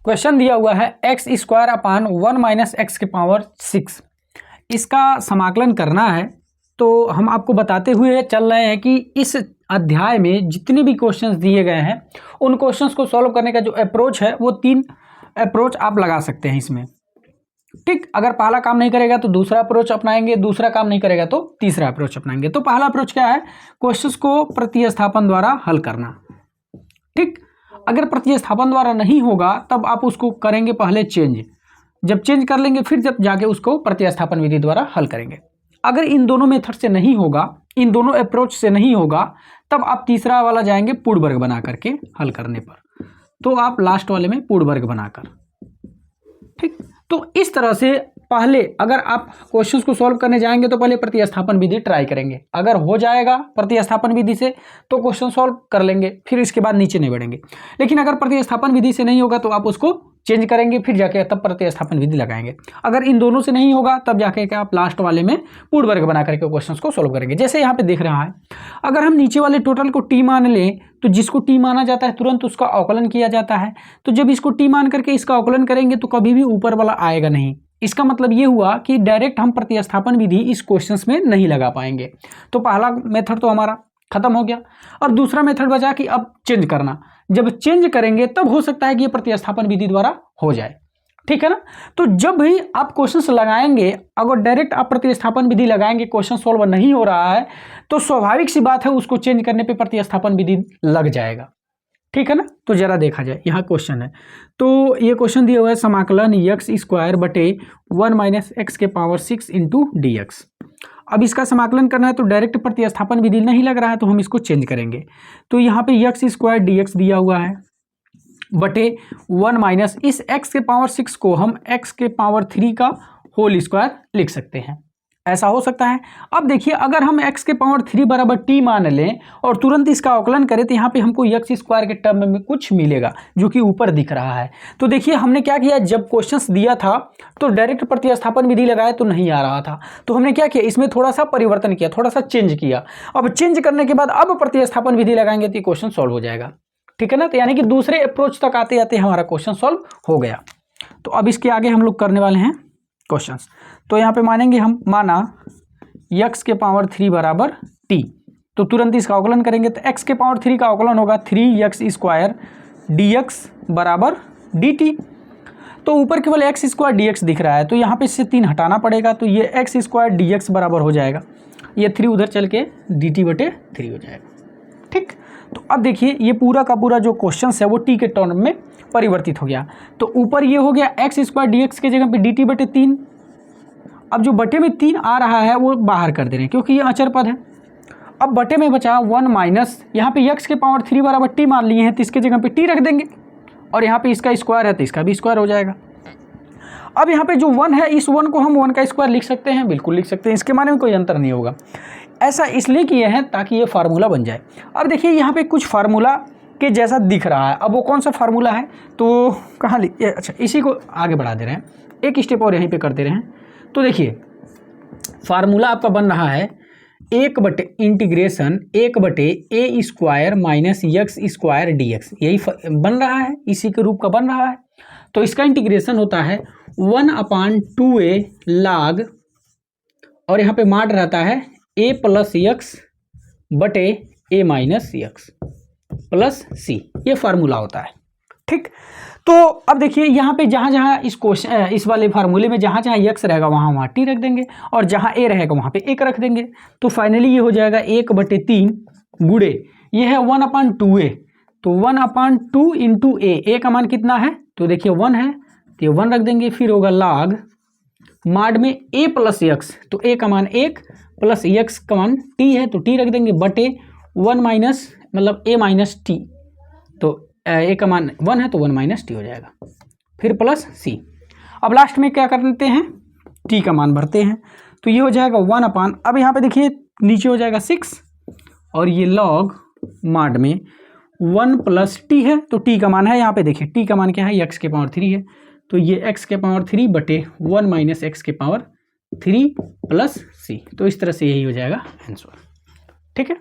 Question दिया हुआ है x square upon 1 minus x के पावर 6, इसका समाकलन करना है। तो हम आपको बताते हुए चल रहे हैं कि इस अध्याय में जितने भी क्वेश्चंस दिए गए हैं उन क्वेश्चंस को सॉल्व करने का जो अप्रोच है वो 3 अप्रोच आप लगा सकते हैं इसमें। ठीक, अगर पहला काम नहीं करेगा तो दूसरा अप्रोच अपनाएंगे, दूसरा काम नहीं करेगा तो तीसरा अप्रोच अपनाएंगे। तो पहला अप्रोच क्या है? क्वेश्चंस को प्रतिस्थापन द्वारा हल करना। ठीक, अगर प्रतिस्थापन द्वारा नहीं होगा तब आप उसको करेंगे पहले चेंज, जब चेंज कर लेंगे फिर जब जाके उसको प्रतिस्थापन विधि द्वारा हल करेंगे। अगर इन दोनों मेथड से नहीं होगा, इन दोनों अप्रोच से नहीं होगा, तब आप तीसरा वाला जाएंगे पूर्ण वर्ग बना करके हल करने पर। तो आप लास्ट वाले में पूर्ण वर्ग बनाकर। ठीक, तो इस तरह से पहले अगर आप क्वेश्चंस को सॉल्व करने जाएंगे तो पहले प्रतिस्थापन विधि ट्राई करेंगे। अगर हो जाएगा प्रतिस्थापन विधि से तो क्वेश्चन सॉल्व कर लेंगे, फिर इसके बाद नीचे नहीं बढ़ेंगे। लेकिन अगर प्रतिस्थापन विधि से नहीं होगा तो आप उसको चेंज करेंगे, फिर जाके तब प्रतिस्थापन विधि लगाएंगे। अगर इन दोनों से नहीं होगा तब जाके आप लास्ट वाले में पूर्ण वर्ग बना करके क्वेश्चंस को सॉल्व करेंगे। जैसे यहाँ पे दिख रहा है, अगर हम नीचे वाले टोटल को टी मान लें तो जिसको टी माना जाता है तुरंत उसका अवकलन किया जाता है। तो जब इसको टी मान करके इसका अवकलन करेंगे तो कभी भी ऊपर वाला आएगा नहीं। इसका मतलब ये हुआ कि डायरेक्ट हम प्रतिस्थापन विधि इस क्वेश्चंस में नहीं लगा पाएंगे। तो पहला मेथड तो हमारा खत्म हो गया। और दूसरा मेथड बचा कि अब चेंज करना। जब चेंज करेंगे तब हो सकता है कि ये प्रतिस्थापन विधि द्वारा हो जाए। ठीक है ना? तो जब भी आप क्वेश्चंस लगाएंगे, अगर डायरेक्ट आप प्रतिस्थापन विधि लगाएंगे, क्वेश्चन सॉल्व नहीं हो रहा है तो स्वाभाविक सी बात है उसको चेंज करने पे प्रतिस्थापन विधि लग जाएगा। ठीक है ना? तो जरा देखा जाए, यहाँ क्वेश्चन है। तो ये क्वेश्चन दिया हुआ है समाकलन एक्स स्क्वायर बटे 1 माइनस एक्स के पावर 6 इंटू डी एक्स। अब इसका समाकलन करना है तो डायरेक्ट प्रतिस्थापन विधि नहीं लग रहा है तो हम इसको चेंज करेंगे। तो यहाँ पे एक्स स्क्वायर डी एक्स दिया हुआ है बटे 1 माइनस इस x के पावर 6 को हम x के पावर 3 का होल स्क्वायर लिख सकते हैं। ऐसा हो सकता है। अब देखिए, अगर हम x के पावर 3 बराबर t मान लें और तुरंत इसका अवकलन करें तो यहाँ पे हमको x स्क्वायर के टर्म में कुछ मिलेगा जो कि ऊपर दिख रहा है। तो देखिए हमने क्या किया, जब क्वेश्चंस दिया था तो डायरेक्ट प्रतिस्थापन विधि लगाए तो नहीं आ रहा था। तो हमने क्या किया, इसमें थोड़ा सा परिवर्तन किया, थोड़ा सा चेंज किया। अब चेंज करने के बाद अब प्रतिस्थापन विधि लगाएंगे तो क्वेश्चन सॉल्व हो जाएगा। ठीक है ना? तो यानी कि दूसरे अप्रोच तक आते आते हमारा क्वेश्चन सॉल्व हो गया। तो अब इसके आगे हम लोग करने वाले हैं क्वेश्चंस। तो यहाँ पे मानेंगे हम, माना x के पावर 3 बराबर t, तो तुरंत इसका अवकलन करेंगे तो x के पावर 3 का अवकलन होगा 3x स्क्वायर dx बराबर dt। तो ऊपर केवल x स्क्वायर dx दिख रहा है तो यहाँ पे इससे 3 हटाना पड़ेगा, तो ये x स्क्वायर dx बराबर हो जाएगा, ये 3 उधर चल के dt बटे 3 हो जाएगा। ठीक, तो अब देखिए ये पूरा का पूरा जो क्वेश्चन है वो t के टर्म में परिवर्तित हो गया। तो ऊपर ये हो गया x स्क्वायर dx के जगह पे dt बटे 3। अब जो बटे में 3 आ रहा है वो बाहर कर दे रहे हैं क्योंकि ये अचर पद है। अब बटे में बचा 1 माइनस, यहाँ पे x के पावर 3 बराबर t मान लिए हैं तो इसके जगह पे t रख देंगे और यहाँ पे इसका स्क्वायर है तो इसका भी स्क्वायर हो जाएगा। अब यहाँ पे जो 1 है, इस 1 को हम 1 का स्क्वायर लिख सकते हैं, बिल्कुल लिख सकते हैं, इसके माने में कोई अंतर नहीं होगा। ऐसा इसलिए किए हैं ताकि ये फार्मूला बन जाए। अब देखिए यहाँ पे कुछ फार्मूला के जैसा दिख रहा है। अब वो कौन सा फार्मूला है तो कहाँ अच्छा इसी को आगे बढ़ा दे रहे हैं, एक स्टेप और यहीं पे कर दे रहे हैं। तो देखिए फार्मूला आपका बन रहा है 1 बटे इंटीग्रेशन 1 बटे a square minus x square d x, यही बन रहा है, इसी के रूप का बन रहा है। तो इसका इंटीग्रेशन होता है 1/2a log, और यहाँ पे माड रहता है a प्लस एक्स बटे a माइनस एक्स प्लस सी, ये फार्मूला होता है। ठीक, तो अब देखिए यहाँ पे जहाँ जहाँ इस क्वेश्चन इस वाले फार्मूले में जहाँ जहाँ x रहेगा वहाँ वहाँ t रख देंगे और जहाँ a रहेगा वहाँ पे 1 रख देंगे। तो फाइनली ये हो जाएगा 1 बटे 3 गुड़े ये है 1/2a, तो 1/2 इंटू a का मान कितना है तो देखिए 1 है तो ये 1 रख देंगे। फिर होगा log माड में a प्लस एक्स, तो a का मान 1 प्लस x का मान t है तो t रख देंगे बटे 1 माइनस मतलब a माइनस टी, तो a का मान 1 है तो 1 माइनस टी हो जाएगा, फिर प्लस c। अब लास्ट में क्या करते हैं, t का मान भरते हैं तो ये हो जाएगा 1 अब यहाँ पे देखिए नीचे हो जाएगा 6 और ये log माड में 1 प्लस t है तो t का मान है, यहाँ पे देखिए t का मान क्या है, x के पावर 3 है, तो ये x के पावर 3 बटे 1 माइनस एक्स के पावर 3 प्लस c। तो इस तरह से यही हो जाएगा आंसर। ठीक है।